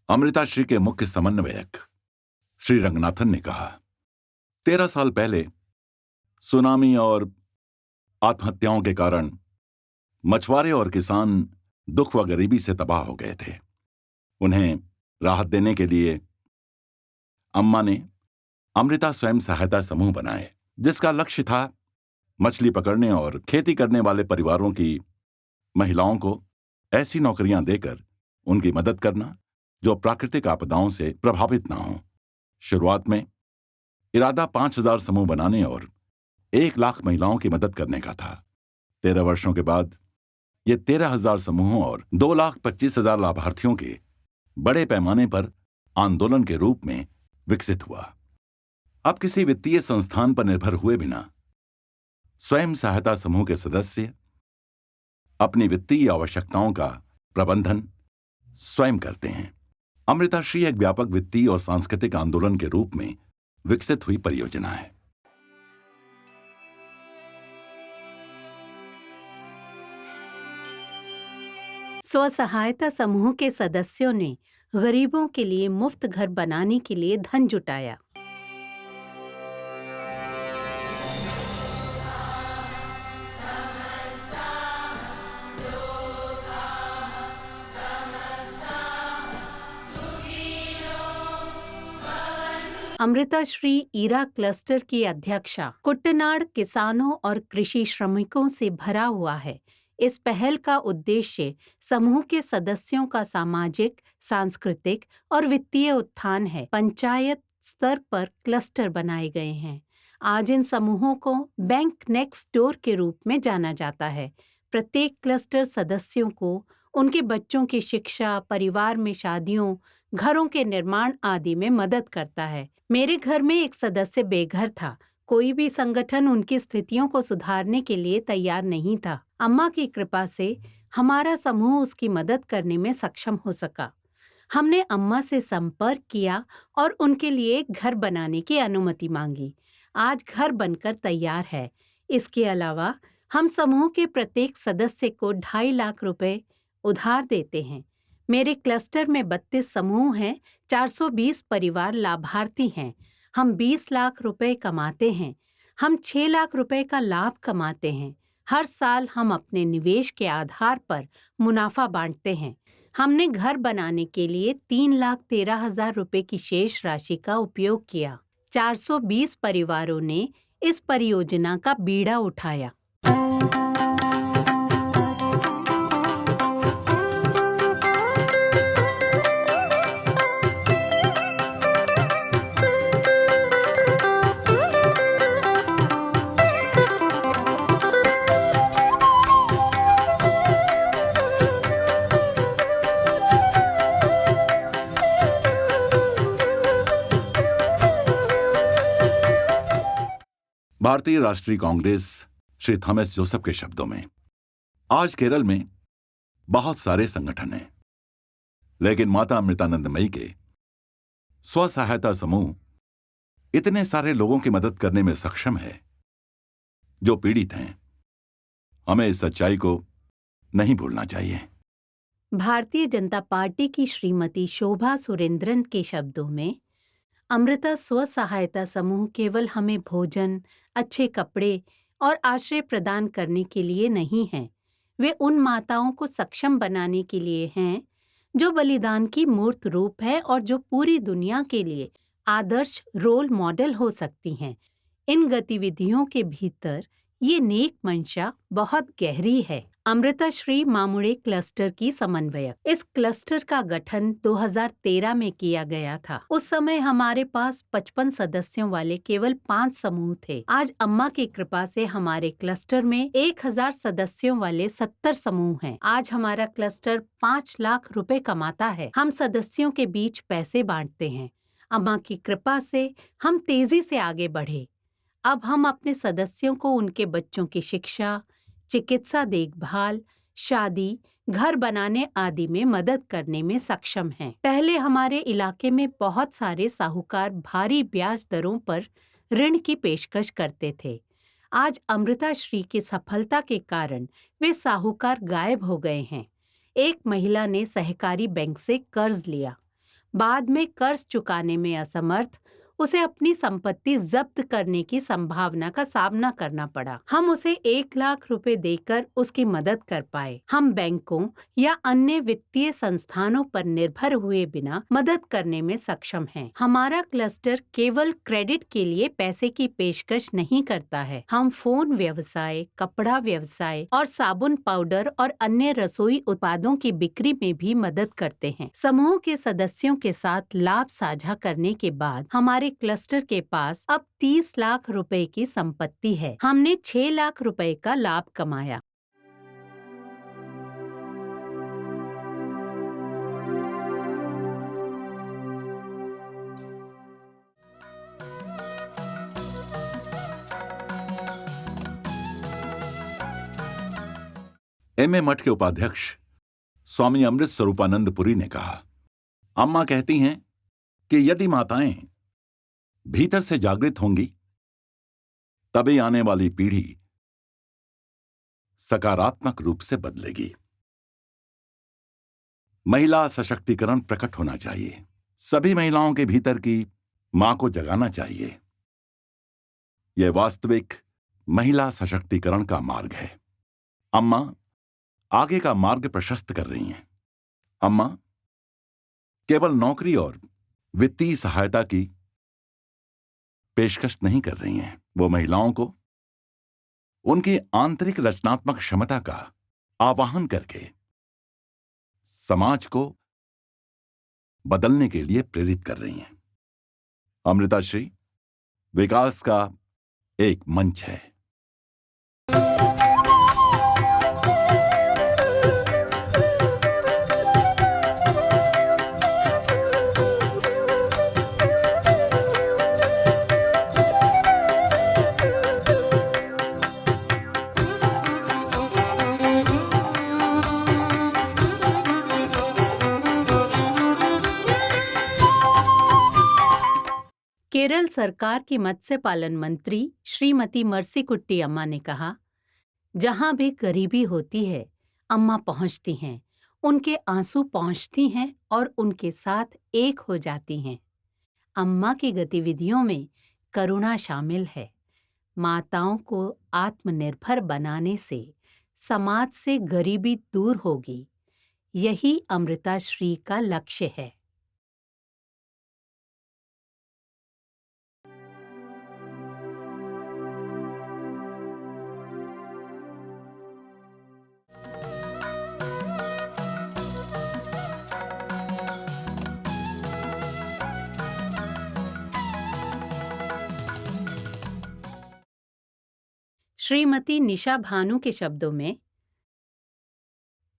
अमृताश्री के मुख्य समन्वयक श्री रंगनाथन ने कहा, 13 साल पहले सुनामी और आत्महत्याओं के कारण मछुआरे और किसान दुख व गरीबी से तबाह हो गए थे। उन्हें राहत देने के लिए अम्मा ने अमृता स्वयं सहायता समूह बनाए, जिसका लक्ष्य था मछली पकड़ने और खेती करने वाले परिवारों की महिलाओं को ऐसी नौकरियां देकर उनकी मदद करना जो प्राकृतिक आपदाओं से प्रभावित ना हों। शुरुआत में इरादा 5,000 समूह बनाने और 1 लाख महिलाओं की मदद करने का था। 13 वर्षों के बाद ये 13,000 समूहों और 2,25,000 लाभार्थियों के बड़े पैमाने पर आंदोलन के रूप में विकसित हुआ। अब किसी वित्तीय संस्थान पर निर्भर हुए बिना स्वयं सहायता समूह के सदस्य अपनी वित्तीय आवश्यकताओं का प्रबंधन स्वयं करते हैं। अमृताश्री एक व्यापक वित्तीय और सांस्कृतिक आंदोलन के रूप में विकसित हुई परियोजना है। स्व सहायता समूह के सदस्यों ने गरीबों के लिए मुफ्त घर बनाने के लिए धन जुटाया। अमृताश्री ईरा क्लस्टर की अध्यक्षा कुट्टनाड किसानों और कृषि श्रमिकों से भरा हुआ है। इस पहल का उद्देश्य समूह के सदस्यों का सामाजिक, सांस्कृतिक और वित्तीय उत्थान है। पंचायत स्तर पर क्लस्टर बनाए गए हैं। आज इन समूहों को बैंक नेक्स्ट डोर के रूप में जाना जाता है। प्रत्येक क्लस्टर सदस्यों को उनके बच्चों की शिक्षा, परिवार में शादियों, घरों के निर्माण आदि में मदद करता है। मेरे घर में एक सदस्य बेघर था। कोई भी संगठन उनकी स्थितियों को सुधारने के लिए तैयार नहीं था। अम्मा की कृपा से हमारा समूह उसकी मदद करने में सक्षम हो सका। हमने अम्मा से संपर्क किया और उनके लिए एक घर बनाने की अनुमति मांगी। आज घर बनकर तैयार है। इसके अलावा हम समूह के प्रत्येक सदस्य को 2.5 लाख रुपए उधार देते हैं। मेरे क्लस्टर में 32 समूह हैं, 420 परिवार लाभार्थी हैं। हम 20 लाख रुपए कमाते हैं। हम 6 लाख रुपए का लाभ कमाते हैं। हर साल हम अपने निवेश के आधार पर मुनाफा बांटते हैं। हमने घर बनाने के लिए 3,13,000 रुपए की शेष राशि का उपयोग किया। 420 परिवारों ने इस परियोजना का बीड़ा उठाया। भारतीय राष्ट्रीय कांग्रेस श्री थॉमस जोसेफ के शब्दों में, आज केरल में बहुत सारे संगठन हैं, लेकिन माता अमृतानंदमयी के स्व सहायता समूह इतने सारे लोगों की मदद करने में सक्षम है जो पीड़ित हैं। हमें इस सच्चाई को नहीं भूलना चाहिए। भारतीय जनता पार्टी की श्रीमती शोभा सुरेंद्रन के शब्दों में, अमृता स्व सहायता समूह केवल हमें भोजन, अच्छे कपड़े और आश्रय प्रदान करने के लिए नहीं हैं। वे उन माताओं को सक्षम बनाने के लिए हैं जो बलिदान की मूर्त रूप है और जो पूरी दुनिया के लिए आदर्श रोल मॉडल हो सकती हैं। इन गतिविधियों के भीतर ये नेक मंशा बहुत गहरी है। अमृताश्री मामुड़े क्लस्टर की समन्वयक। इस क्लस्टर का गठन 2013 में किया गया था। उस समय हमारे पास 55 सदस्यों वाले केवल 5 समूह थे। आज अम्मा की कृपा से हमारे क्लस्टर में 1,000 सदस्यों वाले 70 समूह हैं। आज हमारा क्लस्टर 5 लाख रुपए कमाता है। हम सदस्यों के बीच पैसे बांटते हैं। अम्मा की कृपा से हम तेजी से आगे बढ़े। अब हम अपने सदस्यों को उनके बच्चों की शिक्षा, चिकित्सा देखभाल, शादी, घर बनाने आदि में मदद करने में सक्षम हैं। पहले हमारे इलाके में बहुत सारे साहूकार भारी ब्याज दरों पर ऋण की पेशकश करते थे। आज अमृताश्री की सफलता के कारण वे साहूकार गायब हो गए हैं। एक महिला ने सहकारी बैंक से कर्ज लिया। बाद में कर्ज चुकाने में असमर्थ, उसे अपनी संपत्ति जब्त करने की संभावना का सामना करना पड़ा। हम उसे 1 लाख रुपए देकर उसकी मदद कर पाए। हम बैंकों या अन्य वित्तीय संस्थानों पर निर्भर हुए बिना मदद करने में सक्षम हैं। हमारा क्लस्टर केवल क्रेडिट के लिए पैसे की पेशकश नहीं करता है। हम फोन व्यवसाय, कपड़ा व्यवसाय और साबुन पाउडर और अन्य रसोई उत्पादों की बिक्री में भी मदद करते हैं। समूह के सदस्यों के साथ लाभ साझा करने के बाद हमारे क्लस्टर के पास अब 30 लाख रुपए की संपत्ति है। हमने 6 लाख रुपए का लाभ कमाया। एमए मठ के उपाध्यक्ष स्वामी अमृत स्वरूपानंद पुरी ने कहा, अम्मा कहती हैं कि यदि माताएं भीतर से जागृत होंगी तभी आने वाली पीढ़ी सकारात्मक रूप से बदलेगी। महिला सशक्तिकरण प्रकट होना चाहिए। सभी महिलाओं के भीतर की मां को जगाना चाहिए। यह वास्तविक महिला सशक्तिकरण का मार्ग है। अम्मा आगे का मार्ग प्रशस्त कर रही हैं। अम्मा केवल नौकरी और वित्तीय सहायता की पेशकश नहीं कर रही हैं, वो महिलाओं को उनकी आंतरिक रचनात्मक क्षमता का आवाहन करके समाज को बदलने के लिए प्रेरित कर रही हैं। अमृताश्री विकास का एक मंच है। केरल सरकार की मत्स्य पालन मंत्री श्रीमती मर्सिकुट्टी अम्मा ने कहा, जहां भी गरीबी होती है, अम्मा पहुंचती हैं, उनके आंसू पहुंचती हैं और उनके साथ एक हो जाती हैं। अम्मा की गतिविधियों में करुणा शामिल है। माताओं को आत्मनिर्भर बनाने से समाज से गरीबी दूर होगी। यही अमृताश्री का लक्ष्य है। श्रीमती निशा भानु के शब्दों में,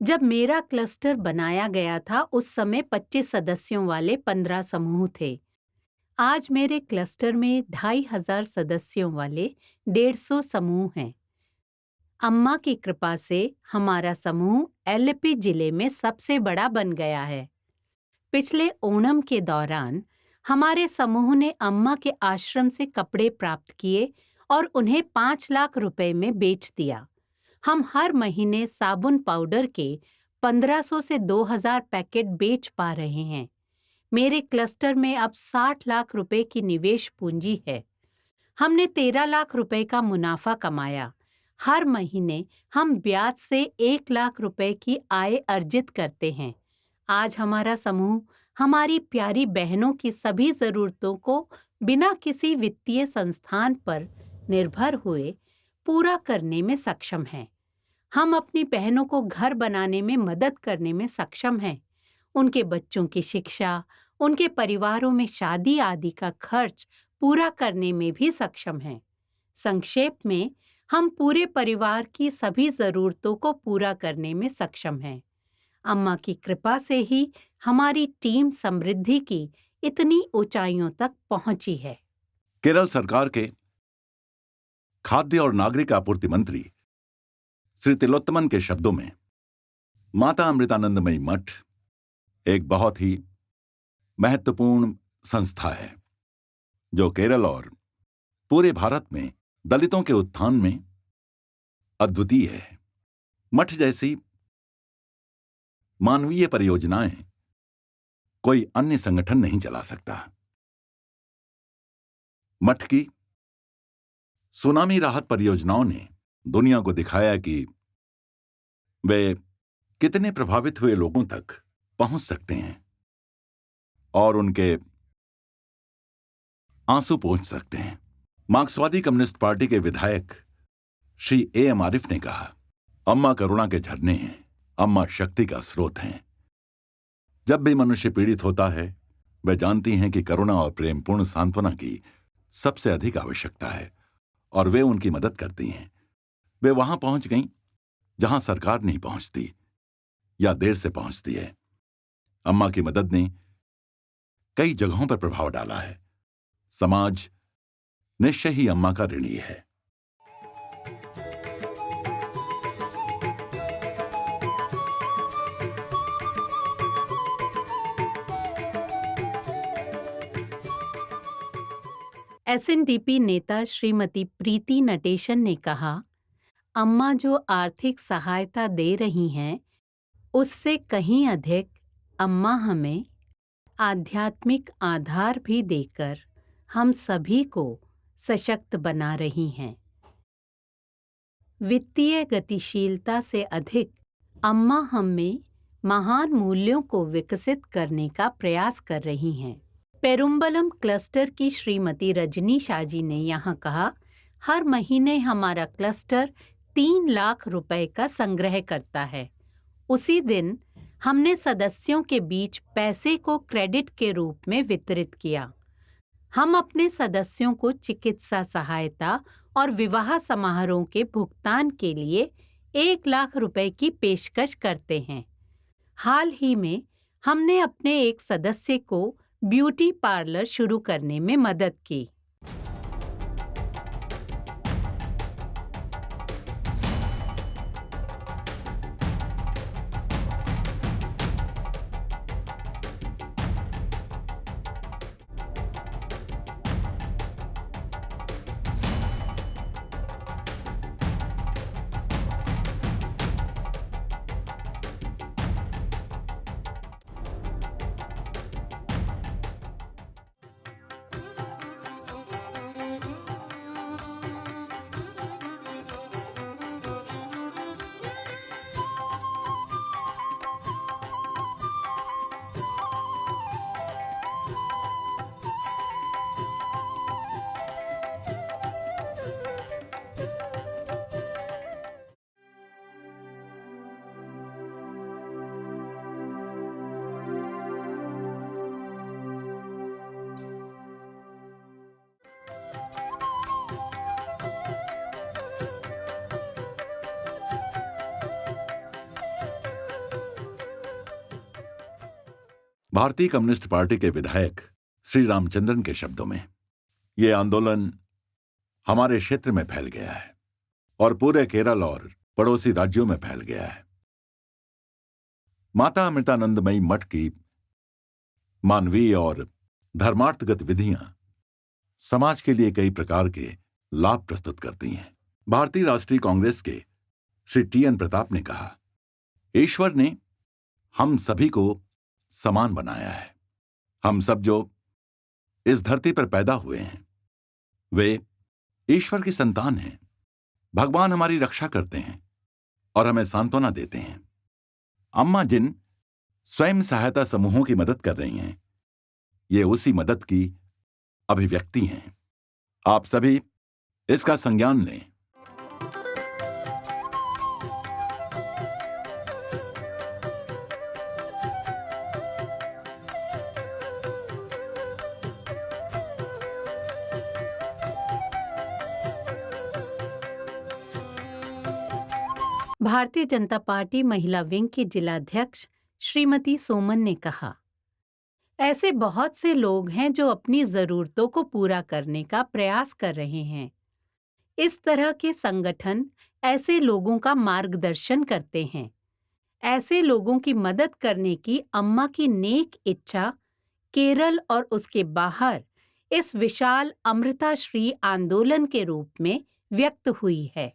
जब मेरा क्लस्टर बनाया गया था उस समय 25 सदस्यों वाले 15 समूह थे। आज मेरे क्लस्टर में 2500 सदस्यों वाले 150 समूह हैं। अम्मा की कृपा से हमारा समूह एलेप्पी जिले में सबसे बड़ा बन गया है। पिछले ओणम के दौरान हमारे समूह ने अम्मा के आश्रम से कपड़े प्राप्त किए और उन्हें 5 लाख रुपए में बेच दिया। हम हर महीने साबुन पाउडर के 1500 से 2000 पैकेट बेच पा रहे हैं। मेरे क्लस्टर में अब 60 लाख रुपए की निवेश पूंजी है। हमने 13 लाख रुपए का मुनाफा कमाया। हर महीने हम ब्याज से 1 लाख रुपए की आय अर्जित करते हैं। आज हमारा समूह हमारी प्यारी बहनों की सभी जरूरतों को बिना किसी वित्तीय संस्थान पर निर्भर हुए पूरा करने में सक्षम हैं। हम अपनी बहनों को घर बनाने में मदद करने में सक्षम हैं। उनके बच्चों की शिक्षा, उनके परिवारों में शादी आदि का खर्च पूरा करने में भी सक्षम हैं। संक्षेप में, हम पूरे परिवार की सभी जरूरतों को पूरा करने में सक्षम हैं। अम्मा की कृपा से ही हमारी टीम समृद्धि की इतनी ऊंचाइयों तक पहुंची है। केरल सरकार के खाद्य और नागरिक आपूर्ति मंत्री श्री तिलोत्तमन के शब्दों में, माता अमृतानंदमयी मठ एक बहुत ही महत्वपूर्ण संस्था है जो केरल और पूरे भारत में दलितों के उत्थान में अद्वितीय है। मठ जैसी मानवीय परियोजनाएं कोई अन्य संगठन नहीं चला सकता। मटकी सुनामी राहत परियोजनाओं ने दुनिया को दिखाया कि वे कितने प्रभावित हुए लोगों तक पहुंच सकते हैं और उनके आंसू पोंछ सकते हैं। मार्क्सवादी कम्युनिस्ट पार्टी के विधायक श्री A.M. आरिफ ने कहा, अम्मा करुणा के झरने हैं, अम्मा शक्ति का स्रोत हैं। जब भी मनुष्य पीड़ित होता है, वे जानती हैं कि करुणा और प्रेमपूर्ण सांत्वना की सबसे अधिक आवश्यकता है और वे उनकी मदद करती हैं। वे वहां पहुंच गईं जहां सरकार नहीं पहुंचती या देर से पहुंचती है। अम्मा की मदद ने कई जगहों पर प्रभाव डाला है। समाज निश्चय ही अम्मा का ऋणी है। SNDP नेता श्रीमती प्रीति नटेशन ने कहा, अम्मा जो आर्थिक सहायता दे रही हैं, उससे कहीं अधिक अम्मा हमें आध्यात्मिक आधार भी देकर हम सभी को सशक्त बना रही हैं। वित्तीय गतिशीलता से अधिक अम्मा हम में महान मूल्यों को विकसित करने का प्रयास कर रही हैं। पेरुम्बलम क्लस्टर की श्रीमती रजनी शाजी ने यहाँ कहा, हर महीने हमारा क्लस्टर 3 लाख रुपए का संग्रह करता है। उसी दिन हमने सदस्यों के बीच पैसे को क्रेडिट के रूप में वितरित किया। हम अपने सदस्यों को चिकित्सा सहायता और विवाह समारोह के भुगतान के लिए 1 लाख रुपए की पेशकश करते हैं। हाल ही में हमने अपने एक सदस्य को ब्यूटी पार्लर शुरू करने में मदद की। भारतीय कम्युनिस्ट पार्टी के विधायक श्री रामचंद्रन के शब्दों में, ये आंदोलन हमारे क्षेत्र में फैल गया है और पूरे केरल और पड़ोसी राज्यों में फैल गया है। माता अमृतानंदमयी मठ की मानवीय और धर्मार्थ गतिविधियां समाज के लिए कई प्रकार के लाभ प्रस्तुत करती हैं। भारतीय राष्ट्रीय कांग्रेस के श्री T.N. प्रताप ने कहा, ईश्वर ने हम सभी को समान बनाया है। हम सब जो इस धरती पर पैदा हुए हैं, वे ईश्वर की संतान हैं। भगवान हमारी रक्षा करते हैं और हमें सांत्वना देते हैं। अम्मा जिन स्वयं सहायता समूहों की मदद कर रही हैं, ये उसी मदद की अभिव्यक्ति हैं। आप सभी इसका संज्ञान लें। भारतीय जनता पार्टी महिला विंग की जिलाध्यक्ष श्रीमती सोमन ने कहा, ऐसे बहुत से लोग हैं जो अपनी जरूरतों को पूरा करने का प्रयास कर रहे हैं। इस तरह के संगठन ऐसे लोगों का मार्गदर्शन करते हैं। ऐसे लोगों की मदद करने की अम्मा की नेक इच्छा केरल और उसके बाहर इस विशाल अमृताश्री आंदोलन के रूप में व्यक्त हुई है।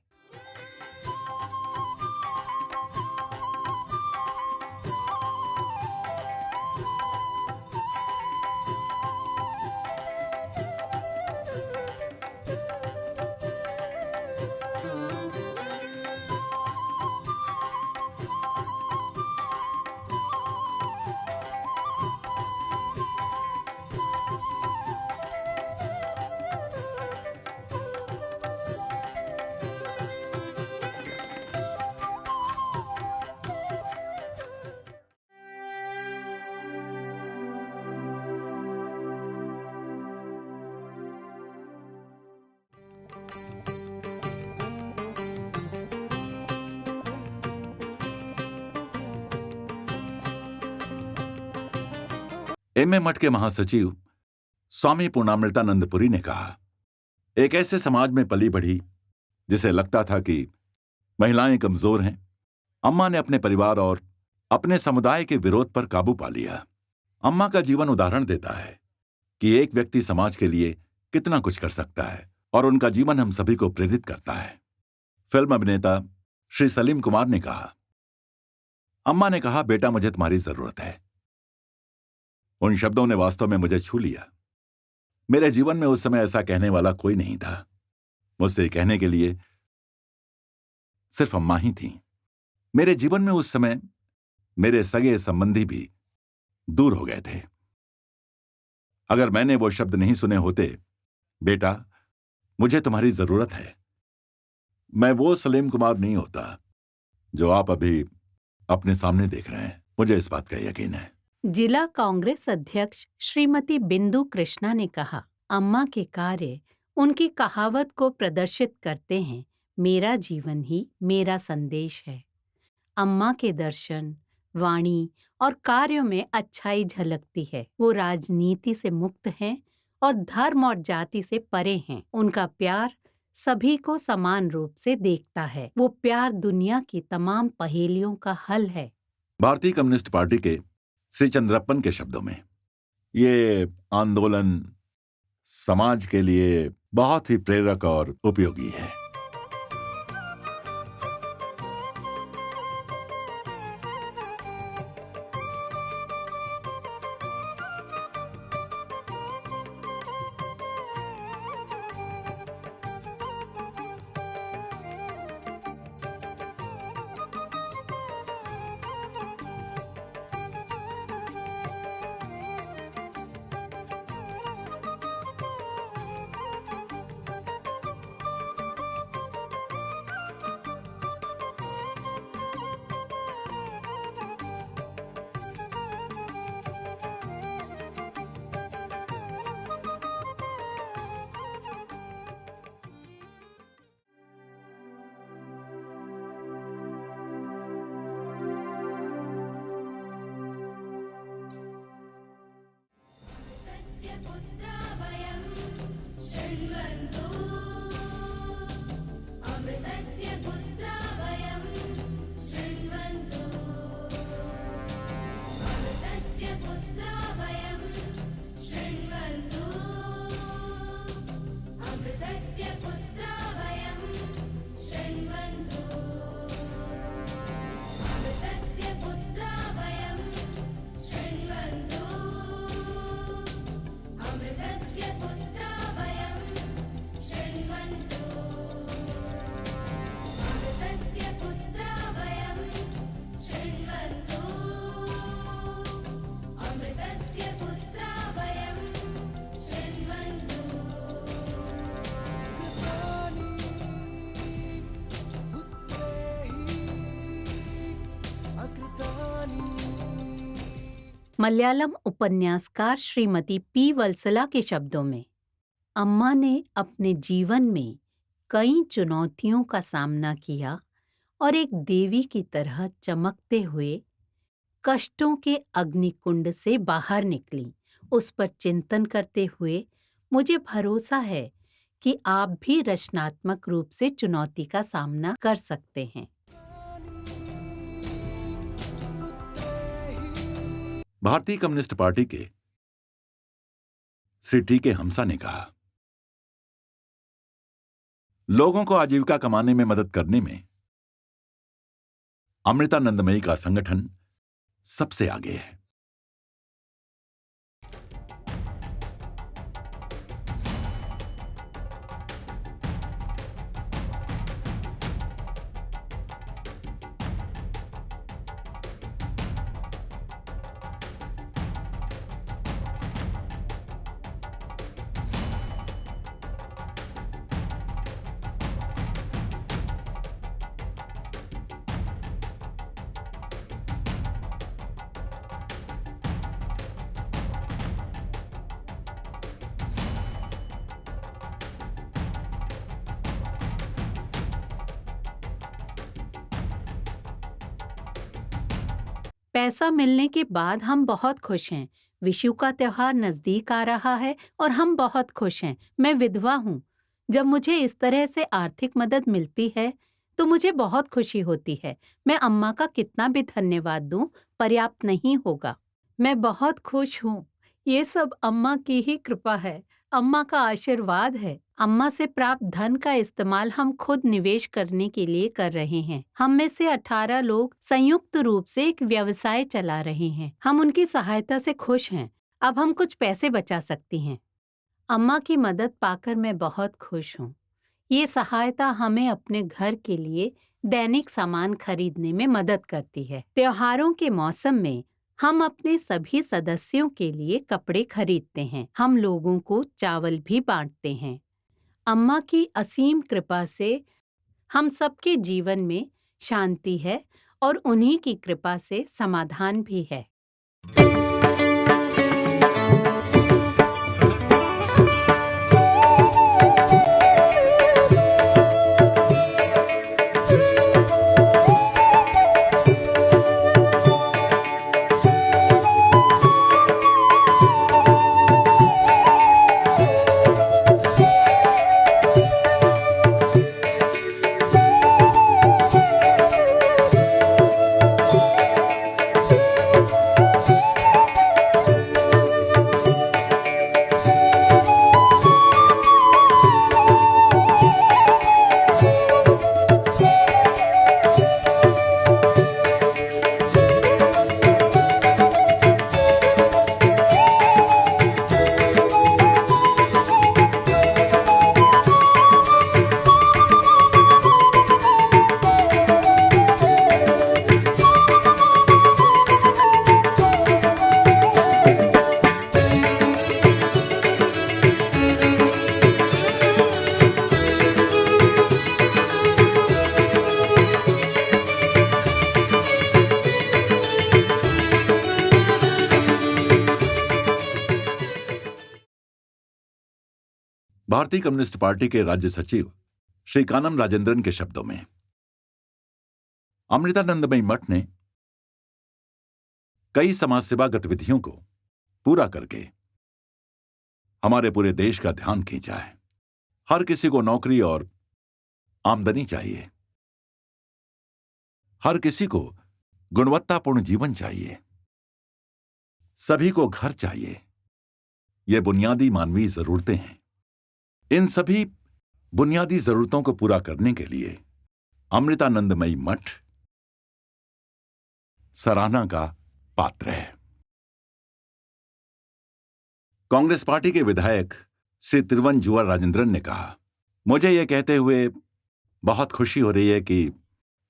एमए मठ के महासचिव स्वामी पूर्णामृतानंदपुरी ने कहा, एक ऐसे समाज में पली बढ़ी जिसे लगता था कि महिलाएं कमजोर हैं, अम्मा ने अपने परिवार और अपने समुदाय के विरोध पर काबू पा लिया। अम्मा का जीवन उदाहरण देता है कि एक व्यक्ति समाज के लिए कितना कुछ कर सकता है और उनका जीवन हम सभी को प्रेरित करता है। फिल्म अभिनेता श्री सलीम कुमार ने कहा, अम्मा ने कहा, बेटा मुझे तुम्हारी जरूरत है। उन शब्दों ने वास्तव में मुझे छू लिया। मेरे जीवन में उस समय ऐसा कहने वाला कोई नहीं था। मुझसे कहने के लिए सिर्फ अम्मा ही थीं। मेरे जीवन में उस समय मेरे सगे संबंधी भी दूर हो गए थे। अगर मैंने वो शब्द नहीं सुने होते, बेटा मुझे तुम्हारी जरूरत है, मैं वो सलीम कुमार नहीं होता जो आप अभी अपने सामने देख रहे हैं। मुझे इस बात का यकीन है। जिला कांग्रेस अध्यक्ष श्रीमती बिंदु कृष्णा ने कहा, अम्मा के कार्य उनकी कहावत को प्रदर्शित करते हैं, मेरा जीवन ही मेरा संदेश है। अम्मा के दर्शन, वाणी और कार्यों में अच्छाई झलकती है। वो राजनीति से मुक्त हैं और धर्म और जाति से परे हैं। उनका प्यार सभी को समान रूप से देखता है। वो प्यार दुनिया की तमाम पहेलियों का हल है। भारतीय कम्युनिस्ट पार्टी के श्री चंद्रप्पन के शब्दों में, ये आंदोलन समाज के लिए बहुत ही प्रेरक और उपयोगी है। मलयालम उपन्यासकार श्रीमती पी वत्सला के शब्दों में, अम्मा ने अपने जीवन में कई चुनौतियों का सामना किया और एक देवी की तरह चमकते हुए कष्टों के अग्निकुंड से बाहर निकली। उस पर चिंतन करते हुए मुझे भरोसा है कि आप भी रचनात्मक रूप से चुनौती का सामना कर सकते हैं। भारतीय कम्युनिस्ट पार्टी के श्री टी के हमसा ने कहा, लोगों को आजीविका कमाने में मदद करने में अमृतानंदमयी का संगठन सबसे आगे है। पैसा मिलने के बाद हम बहुत खुश हैं। विशु का त्योहार नजदीक आ रहा है और हम बहुत खुश हैं। मैं विधवा हूँ। जब मुझे इस तरह से आर्थिक मदद मिलती है तो मुझे बहुत खुशी होती है। मैं अम्मा का कितना भी धन्यवाद दूं, पर्याप्त नहीं होगा। मैं बहुत खुश हूँ। ये सब अम्मा की ही कृपा है, अम्मा का आशीर्वाद है। अम्मा से प्राप्त धन का इस्तेमाल हम खुद निवेश करने के लिए कर रहे हैं। हम में से 18 लोग संयुक्त रूप से एक व्यवसाय चला रहे हैं। हम उनकी सहायता से खुश हैं। अब हम कुछ पैसे बचा सकती हैं। अम्मा की मदद पाकर मैं बहुत खुश हूँ। ये सहायता हमें अपने घर के लिए दैनिक सामान खरीदने में मदद करती है। त्योहारों के मौसम में हम अपने सभी सदस्यों के लिए कपड़े खरीदते हैं। हम लोगों को चावल भी बांटते हैं। अम्मा की असीम कृपा से हम सबके जीवन में शांति है और उन्हीं की कृपा से समाधान भी है। भारतीय कम्युनिस्ट पार्टी के राज्य सचिव श्री कानम राजेंद्रन के शब्दों में, अमृतानंदमयी मठ ने कई समाज सेवा गतिविधियों को पूरा करके हमारे पूरे देश का ध्यान खींचा है। हर किसी को नौकरी और आमदनी चाहिए, हर किसी को गुणवत्तापूर्ण जीवन चाहिए, सभी को घर चाहिए। ये बुनियादी मानवीय जरूरतें हैं। इन सभी बुनियादी जरूरतों को पूरा करने के लिए अमृतानंदमयी मठ सराहना का पात्र है। कांग्रेस पार्टी के विधायक श्री तिरुवंजुवर राजेंद्रन ने कहा, मुझे यह कहते हुए बहुत खुशी हो रही है कि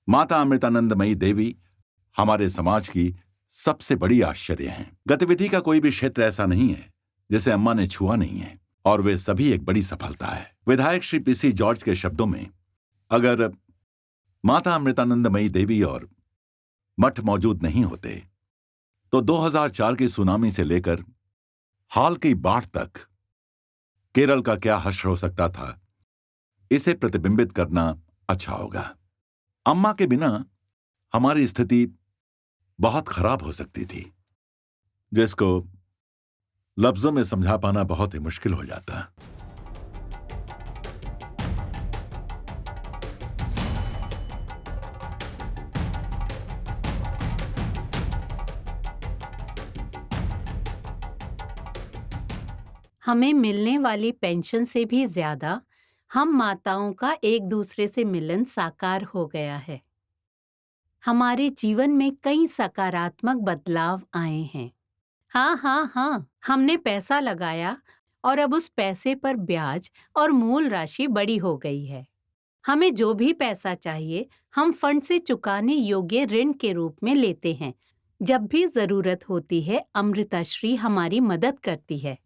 माता अमृतानंदमयी देवी हमारे समाज की सबसे बड़ी आश्चर्य हैं। गतिविधि का कोई भी क्षेत्र ऐसा नहीं है जिसे अम्मा ने छुआ नहीं है, और वे सभी एक बड़ी सफलता है। विधायक श्री पीसी जॉर्ज के शब्दों में, अगर माता अमृतानंदमयी देवी और मठ मौजूद नहीं होते तो 2004 की सुनामी से लेकर हाल की बाढ़ तक केरल का क्या हश्र हो सकता था, इसे प्रतिबिंबित करना अच्छा होगा। अम्मा के बिना हमारी स्थिति बहुत खराब हो सकती थी, जिसको लफ्जों में समझा पाना बहुत ही मुश्किल हो जाता। हमें मिलने वाली पेंशन से भी ज्यादा हम माताओं का एक दूसरे से मिलन साकार हो गया है। हमारे जीवन में कई सकारात्मक बदलाव आए हैं। हाँ, हमने पैसा लगाया और अब उस पैसे पर ब्याज और मूल राशि बड़ी हो गई है। हमें जो भी पैसा चाहिए हम फंड से चुकाने योग्य ऋण के रूप में लेते हैं। जब भी जरूरत होती है अमृताश्री हमारी मदद करती है।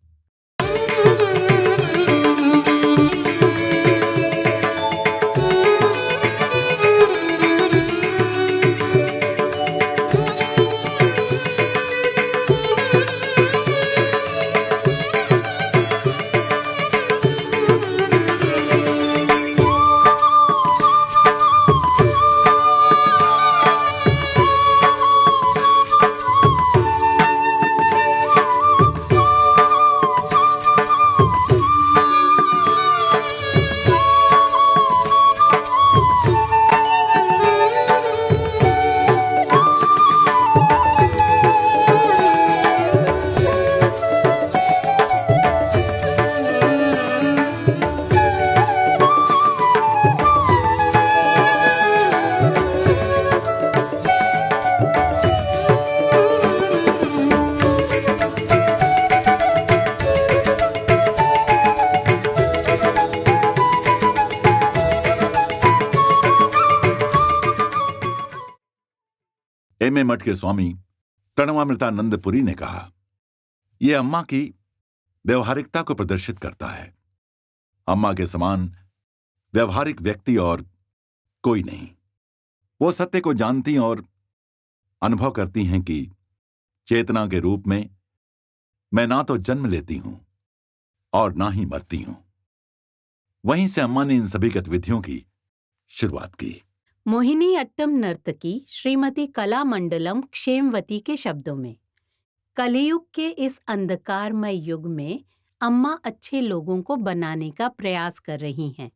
एमए मठ के स्वामी प्रणवामृतानंदपुरी ने कहा, यह अम्मा की व्यवहारिकता को प्रदर्शित करता है। अम्मा के समान व्यवहारिक व्यक्ति और कोई नहीं। वो सत्य को जानती और अनुभव करती हैं कि चेतना के रूप में मैं ना तो जन्म लेती हूं और ना ही मरती हूं। वहीं से अम्मा ने इन सभी गतिविधियों की शुरुआत की। मोहिनी अट्टम नर्तकी श्रीमती कला मंडलम क्षेमवती के शब्दों में, कलियुग के इस अंधकारमय युग में अम्मा अच्छे लोगों को बनाने का प्रयास कर रही हैं।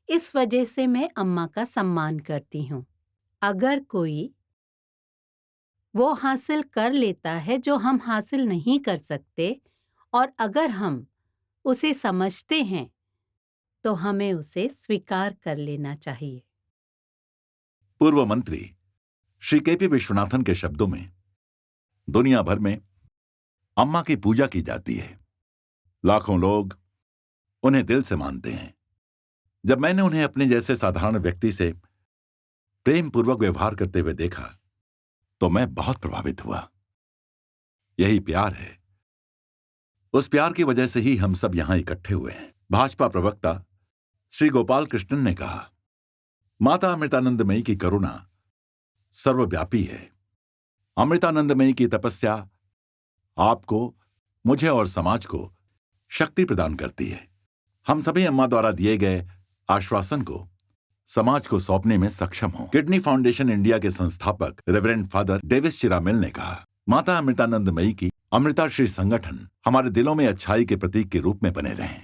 इस वजह से मैं अम्मा का सम्मान करती हूँ। अगर कोई वो हासिल कर लेता है जो हम हासिल नहीं कर सकते, और अगर हम उसे समझते हैं तो हमें उसे स्वीकार कर लेना चाहिए। पूर्व मंत्री श्री केपी विश्वनाथन के शब्दों में, दुनिया भर में अम्मा की पूजा की जाती है। लाखों लोग उन्हें दिल से मानते हैं। जब मैंने उन्हें अपने जैसे साधारण व्यक्ति से प्रेम पूर्वक व्यवहार करते हुए देखा तो मैं बहुत प्रभावित हुआ। यही प्यार है। उस प्यार की वजह से ही हम सब यहां इकट्ठे हुए हैं। भाजपा प्रवक्ता श्री गोपाल कृष्णन ने कहा, माता अमृतानंदमयी की करुणा सर्वव्यापी है। अमृतानंदमयी की तपस्या आपको, मुझे और समाज को शक्ति प्रदान करती है। हम सभी अम्मा द्वारा दिए गए आश्वासन को समाज को सौंपने में सक्षम हों। किडनी फाउंडेशन इंडिया के संस्थापक रेवरेंड फादर डेविस चिरामिल ने कहा, माता अमृतानंदमयी की अमृताश्री संगठन हमारे दिलों में अच्छाई के प्रतीक के रूप में बने रहें।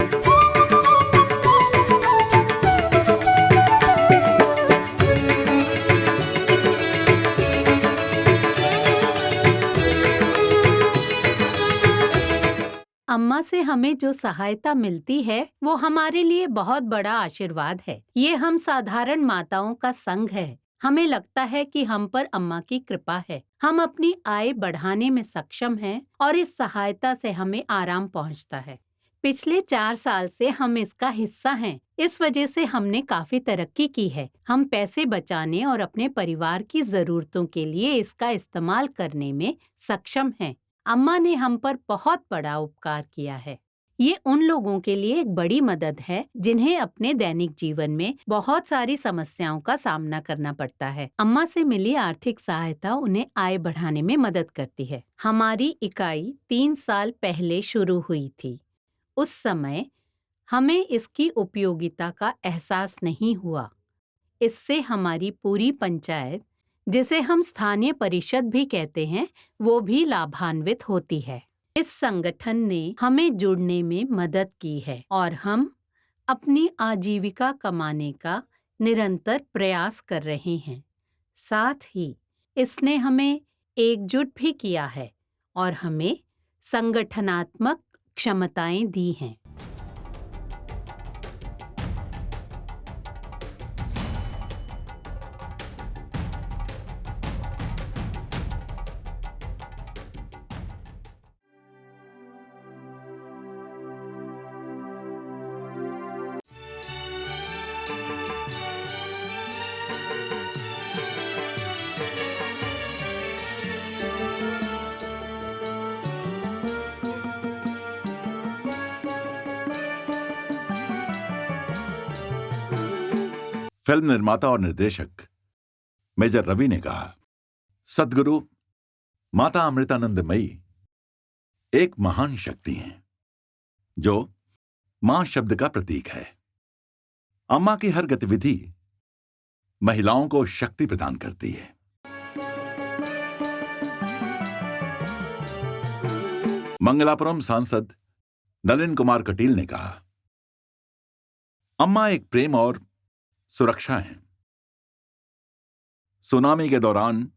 अम्मा से हमें जो सहायता मिलती है वो हमारे लिए बहुत बड़ा आशीर्वाद है। ये हम साधारण माताओं का संग है। हमें लगता है कि हम पर अम्मा की कृपा है। हम अपनी आय बढ़ाने में सक्षम हैं और इस सहायता से हमें आराम पहुंचता है। पिछले 4 साल से हम इसका हिस्सा हैं। इस वजह से हमने काफी तरक्की की है। हम पैसे बचाने और अपने परिवार की जरूरतों के लिए इसका इस्तेमाल करने में सक्षम हैं। अम्मा ने हम पर बहुत बड़ा उपकार किया है। ये उन लोगों के लिए एक बड़ी मदद है जिन्हें अपने दैनिक जीवन में बहुत सारी समस्याओं का सामना करना पड़ता है। अम्मा से मिली आर्थिक सहायता उन्हें आय बढ़ाने में मदद करती है। हमारी इकाई 3 साल पहले शुरू हुई थी। उस समय हमें इसकी उपयोगिता का एहसास नहीं हुआ। इससे हमारी पूरी पंचायत, जिसे हम स्थानीय परिषद भी कहते हैं, वो भी लाभान्वित होती है। इस संगठन ने हमें जुड़ने में मदद की है और हम अपनी आजीविका कमाने का निरंतर प्रयास कर रहे हैं। साथ ही इसने हमें एकजुट भी किया है और हमें संगठनात्मक क्षमताएं दी हैं। फिल्म निर्माता और निर्देशक मेजर रवि ने कहा, सद्गुरु माता अमृतानंदमयी एक महान शक्ति हैं जो मां शब्द का प्रतीक है। अम्मा की हर गतिविधि महिलाओं को शक्ति प्रदान करती है। मंगलापुरम सांसद नलिन कुमार कटील ने कहा, अम्मा एक प्रेम और सुरक्षा है। सुनामी के दौरान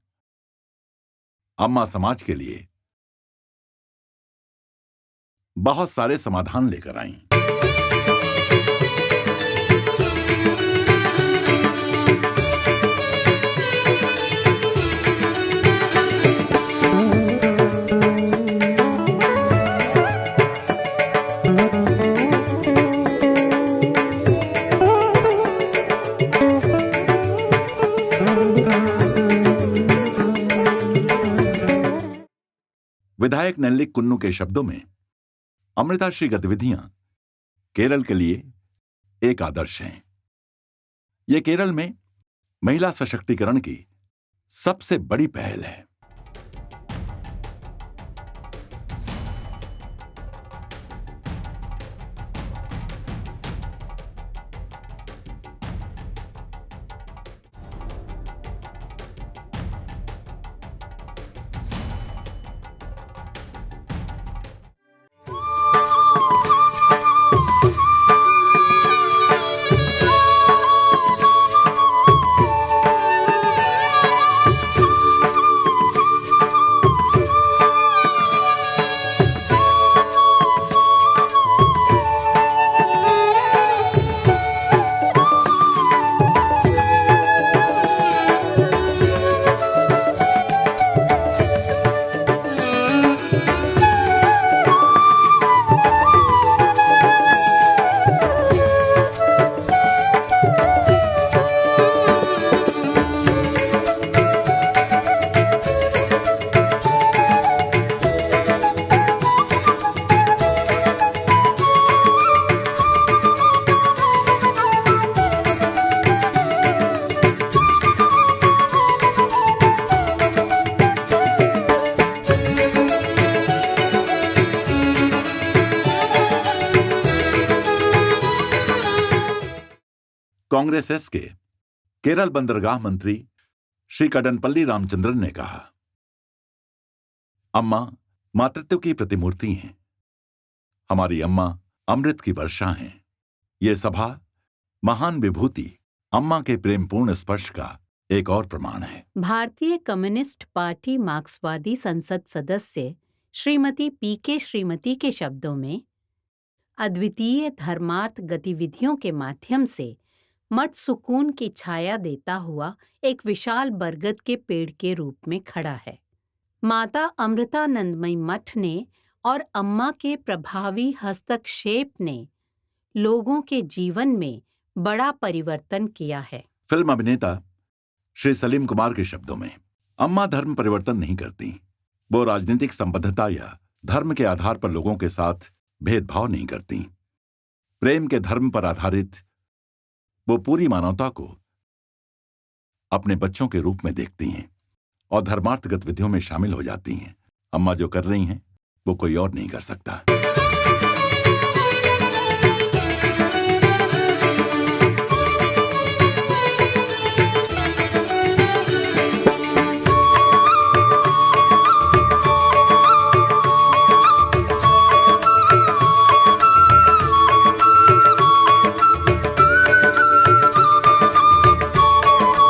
अम्मा समाज के लिए बहुत सारे समाधान लेकर आईं। विधायक नेल्लिक कुन्नू के शब्दों में अमृताश्री गतिविधियां केरल के लिए एक आदर्श हैं। ये केरल में महिला सशक्तिकरण की सबसे बड़ी पहल है। कांग्रेस एस के केरल बंदरगाह मंत्री श्री कडनपल्ली रामचंद्रन ने कहा, अम्मा मातृत्व की प्रतिमूर्ति हैं। हमारी अम्मा अमृत की वर्षा हैं। ये सभा महान विभूति अम्मा के प्रेमपूर्ण स्पर्श का एक और प्रमाण है। भारतीय कम्युनिस्ट पार्टी मार्क्सवादी संसद सदस्य श्रीमती पीके श्रीमती के शब्दों में, अद्वितीय धर्मार्थ गतिविधियों के माध्यम से मठ सुकून की छाया देता हुआ एक विशाल बरगद के पेड़ के रूप में खड़ा है। माता अमृतानंदमयी मठ ने और अम्मा के प्रभावी हस्तक्षेप ने लोगों के जीवन में बड़ा परिवर्तन किया है। फिल्म अभिनेता श्री सलीम कुमार के शब्दों में, अम्मा धर्म परिवर्तन नहीं करती। वो राजनीतिक संबद्धता या धर्म के आधार पर लोगों के साथ भेदभाव नहीं करती। प्रेम के धर्म पर आधारित वो पूरी मानवता को अपने बच्चों के रूप में देखती हैं और धर्मार्थ गतिविधियों में शामिल हो जाती हैं। अम्मा जो कर रही हैं वो कोई और नहीं कर सकता।